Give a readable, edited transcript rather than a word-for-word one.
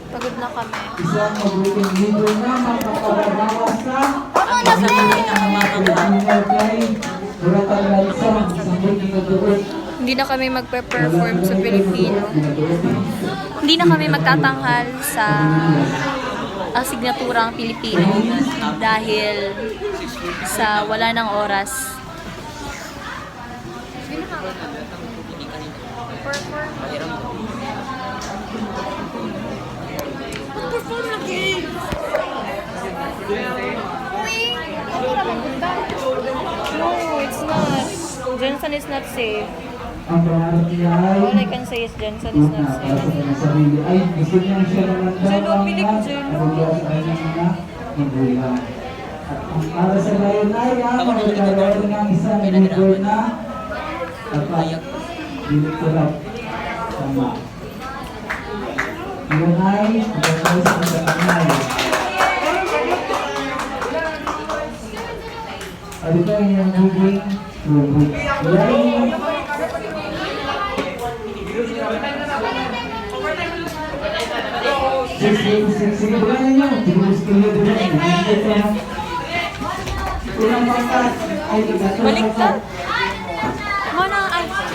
Pagod na kami. Isang mabuting libro na makakababawas sa Ano na Uratan Lansa sa buting nagduot. Hindi na kami magpe-perform sa Pilipino. Hindi na kami magtatanghal sa asignaturang Pilipino dahil sa wala ng oras. No, it's not. Jensen is not safe. Ang pangarap niya ay All I can say is Jensen is not para sa safe. kanyang sarili ay gusto niya siya naman daw Jello, ang piling Jello. nabigyan sa kanyang mga magulang. At ang para sa ngayon ay magkaroon ng isang libro na dapat dinitulap sama. Yun ay magkakaroon sa kanay. At ito ay yung moving robot. Yan sige, bukayan nyo. Tigurus kayo doon. Unang pangkat ay Baliktad.